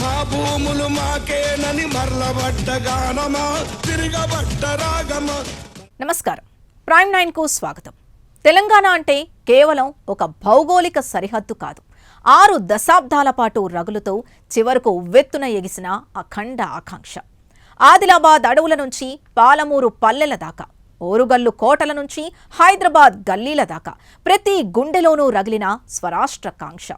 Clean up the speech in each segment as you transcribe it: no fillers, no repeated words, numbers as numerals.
మా భూములు మాకేనని మరలబడ్డగానమా తిరగబడ్డ రాగమా. నమస్కారం, ప్రైమ్ 9 కు స్వాగతం. తెలంగాణ అంటే కేవలం ఒక భౌగోళిక సరిహద్దు కాదు, 6 దశాబ్దాల పాటు రగులుతూ చివరకు ఉవ్వెత్తున ఎగిసిన అఖండ ఆకాంక్ష. ఆదిలాబాద్ అడవుల నుంచి పాలమూరు పల్లెల దాకా, ఓరుగల్లు కోటల నుంచి హైదరాబాద్ గల్లీల దాకా ప్రతి గుండెలోనూ రగిలిన స్వరాష్ట్ర కాంక్ష.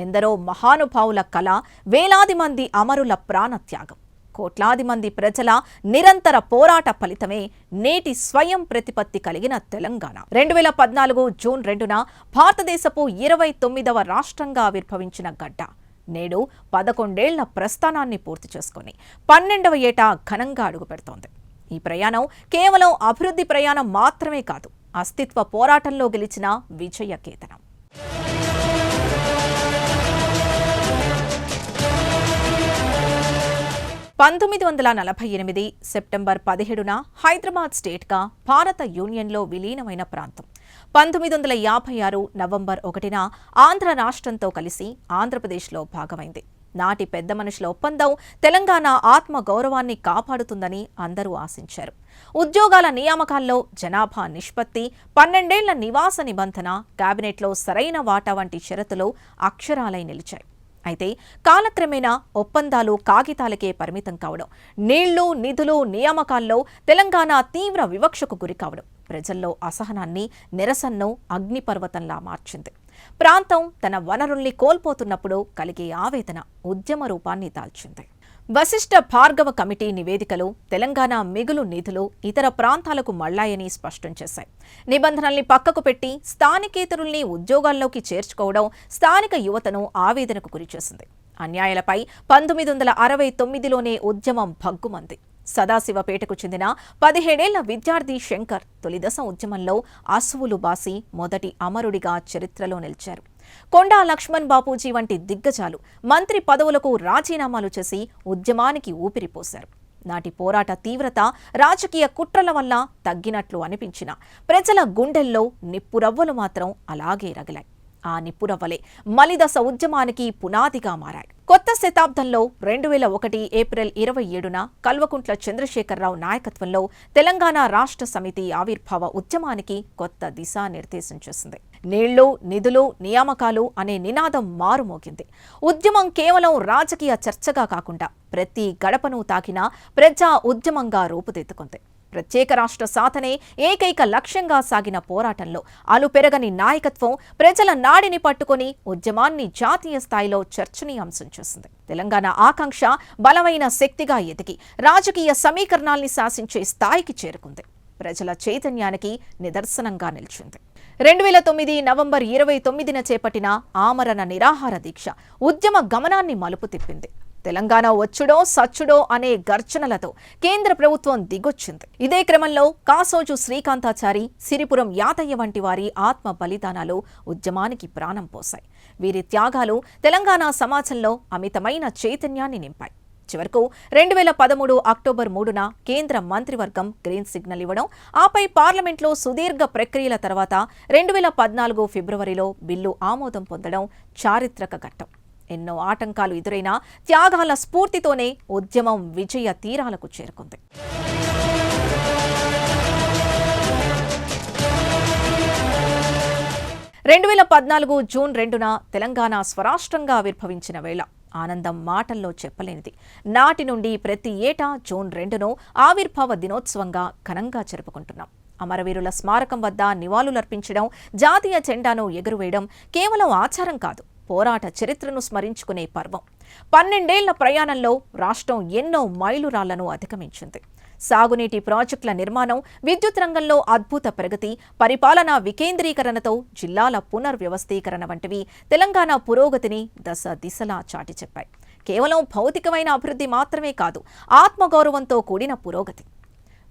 ఎందరో మహానుభావుల కళ, వేలాది మంది అమరుల ప్రాణత్యాగం, కోట్లాది మంది ప్రజల నిరంతర పోరాట ఫలితమే నేటి స్వయం ప్రతిపత్తి కలిగిన తెలంగాణ. 2014 జూన్ 2న భారతదేశపు 29వ రాష్ట్రంగా ఆవిర్భవించిన గడ్డ నేడు 11 ఏళ్ల ప్రస్థానాన్ని పూర్తి చేసుకుని 12వ ఏట ఘనంగా అడుగుపెడుతోంది. ఈ ప్రయాణం కేవలం అభివృద్ధి ప్రయాణం మాత్రమే కాదు, అస్తిత్వ పోరాటంలో గెలిచిన విజయ కేతనం. 1948 సెప్టెంబర్ 17న హైదరాబాద్ స్టేట్గా భారత యూనియన్లో విలీనమైన ప్రాంతం. 1956 నవంబర్ 1న ఆంధ్ర రాష్ట్రంతో కలిసి ఆంధ్రప్రదేశ్లో భాగమైంది. నాటి పెద్ద మనుషుల ఒప్పందం తెలంగాణ ఆత్మ గౌరవాన్ని కాపాడుతుందని అందరూ ఆశించారు. ఉద్యోగాల నియామకాల్లో జనాభా నిష్పత్తి, 12 ఏళ్ల నివాస నిబంధన, కేబినెట్లో సరైన వాటా వంటి షరతులు అక్షరాలై నిలిచాయి. అయితే కాలక్రమేణా ఒప్పందాలు కాగితాలకే పరిమితం కావడం, నీళ్లు, నిధులు, నియామకాల్లో తెలంగాణ తీవ్ర వివక్షకు గురికావడం ప్రజల్లో అసహనాన్ని, నిరసనను అగ్నిపర్వతంలా మార్చింది. ప్రాంతం తన వనరుల్ని కోల్పోతున్నప్పుడు కలిగే ఆవేదన ఉద్యమ రూపాన్ని దాల్చింది. వశిష్ఠ భార్గవ కమిటీ నివేదికలు తెలంగాణ మిగులు నిధులు ఇతర ప్రాంతాలకు మళ్లాయని స్పష్టం చేశాయి. నిబంధనల్ని పక్కకు పెట్టి స్థానికేతరుల్ని ఉద్యోగాల్లోకి చేర్చుకోవడం స్థానిక యువతను ఆవేదనకు గురిచేసింది. అన్యాయాలపై 1969లోనే ఉద్యమం భగ్గుమంది. సదాశివపేటకు చెందిన 17 ఏళ్ల విద్యార్థి శంకర్ తొలిదశ ఉద్యమంలో అసువులు బాసి మొదటి అమరుడిగా చరిత్రలో నిలిచారు. కొండా లక్ష్మణ్ బాపూజీ వంటి దిగ్గజాలు మంత్రి పదవులకు రాజీనామాలు చేసి ఉద్యమానికి ఊపిరిపోశారు. నాటి పోరాట తీవ్రత రాజకీయ కుట్రల వల్ల తగ్గినట్లు అనిపించిన ప్రజల గుండెల్లో నిప్పురవ్వలు మాత్రం అలాగే రగిలాయి. ఆ నిప్పురవ్వలే మలిదశ ఉద్యమానికి పునాదిగా మారాయి. కొత్త శతాబ్దంలో 2001 ఏప్రిల్ 27న కల్వకుంట్ల చంద్రశేఖరరావు నాయకత్వంలో తెలంగాణ రాష్ట్ర సమితి ఆవిర్భావ ఉద్యమానికి కొత్త దిశానిర్దేశం చేసింది. నీళ్లు, నిధులు, నియామకాలు అనే నినాదం మారుమోగింది. ఉద్యమం కేవలం రాజకీయ చర్చగా కాకుండా ప్రతి గడపను తాకిన ప్రజా ఉద్యమంగా రూపుదిద్దుకుంది. ప్రత్యేక రాష్ట్ర సాధనే ఏకైక లక్ష్యంగా సాగిన పోరాటంలో అలుపెరగని నాయకత్వం ప్రజల నాడిని పట్టుకుని ఉద్యమాన్ని జాతీయ స్థాయిలో చర్చనీయాంశం చేసింది. తెలంగాణ ఆకాంక్ష బలమైన శక్తిగా ఎదిగి రాజకీయ సమీకరణాల్ని శాసించే స్థాయికి చేరుకుంది. ప్రజల చైతన్యానికి నిదర్శనంగా నిలిచింది. 2009 నవంబర్ 29న చేపట్టిన ఆమరణ నిరాహార దీక్ష ఉద్యమ గమనాన్ని మలుపు తిప్పింది. తెలంగాణ వచ్చుడో సచ్చుడో అనే గర్జనలతో కేంద్ర ప్రభుత్వం దిగొచ్చింది. ఇదే క్రమంలో కాసోజు శ్రీకాంతాచారి, సిరిపురం యాదయ్య వంటి వారి ఆత్మ బలిదానాలు ఉద్యమానికి ప్రాణం పోశాయి. వీరి త్యాగాలు తెలంగాణ సమాజంలో అమితమైన చైతన్యాన్ని నింపాయి. చివరకు 2013 అక్టోబర్ 3న కేంద్ర మంత్రివర్గం గ్రీన్ సిగ్నల్ ఇవ్వడం, ఆపై పార్లమెంట్లో సుదీర్ఘ ప్రక్రియల తర్వాత 2014 ఫిబ్రవరిలో బిల్లు ఆమోదం పొందడం చారిత్రక ఘట్టం. ఎన్నో ఆటంకాలు ఎదురైనా త్యాగాల స్ఫూర్తితోనే ఉద్యమం విజయ తీరాలకు చేరుకుంది. 2014 జూన్ 2న తెలంగాణ స్వరాష్ట్రంగా ఆవిర్భవించిన వేళ ఆనందం మాటల్లో చెప్పలేనిది. నాటి నుండి ప్రతి ఏటా జూన్ 2ను ఆవిర్భావ దినోత్సవంగా ఘనంగా జరుపుకుంటున్నాం. అమరవీరుల స్మారకం వద్ద నివాళులర్పించడం, జాతీయ జెండాను ఎగురవేయడం కేవలం ఆచారం కాదు, పోరాట చరిత్రను స్మరించుకునే పర్వం. 12 ఏళ్ల ప్రయాణంలో రాష్ట్రం ఎన్నో మైలురాళ్లను అధిగమించింది. సాగునీటి ప్రాజెక్టుల నిర్మాణం, విద్యుత్ రంగంలో అద్భుత ప్రగతి, పరిపాలనా వికేంద్రీకరణతో జిల్లాల పునర్వ్యవస్థీకరణ వంటివి తెలంగాణ పురోగతిని దశ దిశలా చాటి చెప్పాయి. కేవలం భౌతికమైన అభివృద్ధి మాత్రమే కాదు, ఆత్మగౌరవంతో కూడిన పురోగతి.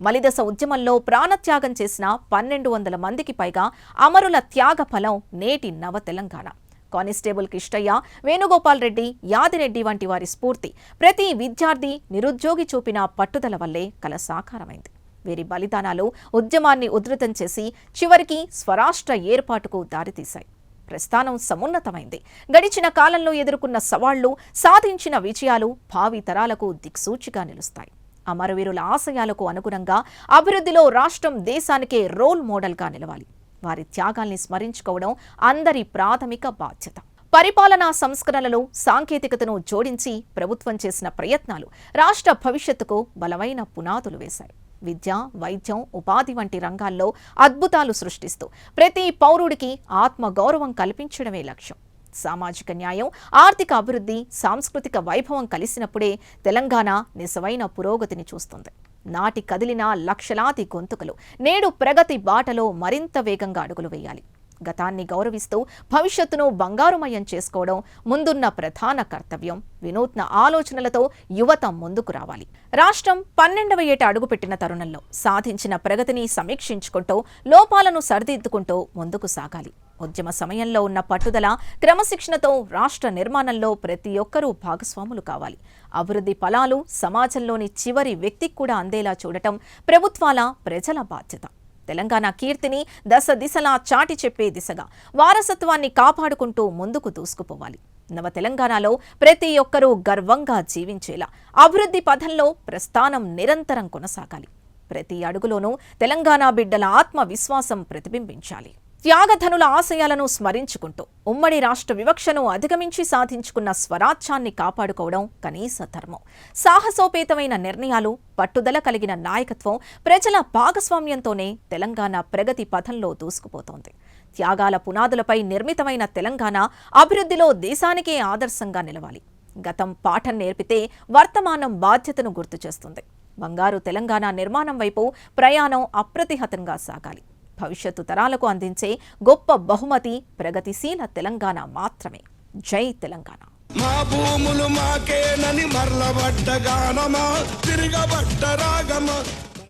మలిదశ ఉద్యమంలో ప్రాణత్యాగం చేసిన 1200 మందికి పైగా అమరుల త్యాగ ఫలం నేటి నవ తెలంగాణ. కానిస్టేబుల్ కిష్టయ్య, వేణుగోపాల్ రెడ్డి, యాదిరెడ్డి వంటి వారి స్ఫూర్తి, ప్రతి విద్యార్థి, నిరుద్యోగి చూపిన పట్టుదల వల్లే కల సాకారమైంది. వీరి బలిదానాలు ఉద్యమాన్ని ఉధృతం చేసి చివరికి స్వరాష్ట్ర ఏర్పాటుకు దారితీశాయి. ప్రస్థానం సమున్నతమైంది. గడిచిన కాలంలో ఎదుర్కొన్న సవాళ్లు, సాధించిన విజయాలు భావి తరాలకు దిక్సూచిగా నిలుస్తాయి. అమరవీరుల ఆశయాలకు అనుగుణంగా అభివృద్ధిలో రాష్ట్రం దేశానికే రోల్ మోడల్గా నిలవాలి. వారి త్యాగాల్ని స్మరించుకోవడం అందరి ప్రాథమిక బాధ్యత. పరిపాలనా సంస్కరణలు, సాంకేతికతను జోడించి ప్రభుత్వం చేసిన ప్రయత్నాలు రాష్ట్ర భవిష్యత్తుకు బలమైన పునాదులు వేశాయి. విద్య, వైద్యం, ఉపాధి వంటి రంగాల్లో అద్భుతాలు సృష్టిస్తూ ప్రతి పౌరుడికి ఆత్మగౌరవం కల్పించడమే లక్ష్యం. సామాజిక న్యాయం, ఆర్థిక అభివృద్ధి, సాంస్కృతిక వైభవం కలిసినప్పుడే తెలంగాణ నిజమైన పురోగతిని చూస్తుంది. నాటి కదిలిన లక్షలాది గొంతుకలు నేడు ప్రగతి బాటలో మరింత వేగంగా అడుగులు వేయాలి. గతాన్ని గౌరవిస్తూ భవిష్యత్తును బంగారుమయం చేసుకోవడం ముందున్న ప్రధాన కర్తవ్యం. వినూత్న ఆలోచనలతో యువత ముందుకు రావాలి. రాష్ట్రం 12వ ఏట అడుగుపెట్టిన తరుణంలో సాధించిన ప్రగతిని సమీక్షించుకుంటూ లోపాలను సరిదిద్దుకుంటూ ముందుకు సాగాలి. ఉద్యమ సమయంలో ఉన్న పట్టుదల, క్రమశిక్షణతో రాష్ట్ర నిర్మాణంలో ప్రతి ఒక్కరూ భాగస్వాములు కావాలి. అభివృద్ధి ఫలాలు సమాజంలోని చివరి వ్యక్తికి కూడా అందేలా చూడటం ప్రభుత్వాల, ప్రజల బాధ్యత. తెలంగాణ కీర్తిని దశ దిశలా చాటి చెప్పే దిశగా వారసత్వాన్ని కాపాడుకుంటూ ముందుకు దూసుకుపోవాలి. నవ తెలంగాణలో ప్రతి ఒక్కరూ గర్వంగా జీవించేలా అభివృద్ధి పథంలో ప్రస్థానం నిరంతరం కొనసాగాలి. ప్రతి అడుగులోనూ తెలంగాణ బిడ్డల ఆత్మవిశ్వాసం ప్రతిబింబించాలి. త్యాగధనుల ఆశయాలను స్మరించుకుంటూ ఉమ్మడి రాష్ట్ర వివక్షను అధిగమించి సాధించుకున్న స్వరాజ్యాన్ని కాపాడుకోవడం కనీస ధర్మం. సాహసోపేతమైన నిర్ణయాలు, పట్టుదల కలిగిన నాయకత్వం, ప్రజల భాగస్వామ్యంతోనే తెలంగాణ ప్రగతి పథంలో దూసుకుపోతోంది. త్యాగాల పునాదులపై నిర్మితమైన తెలంగాణ అభివృద్ధిలో దేశానికే ఆదర్శంగా నిలవాలి. గతం పాఠం నేర్పితే వర్తమానం బాధ్యతను గుర్తు చేస్తుంది. బంగారు తెలంగాణ నిర్మాణం వైపు ప్రయాణం అప్రతిహతంగా సాగాలి. భవిష్యత్తు తరాలకు అందించే గొప్ప బహుమతి ప్రగతిశీల తెలంగాణ మాత్రమే. జై తెలంగాణ. మా భూములు మాకేనని మరలబడ్డ గానమా, తిరగబడ్డ రాగమా.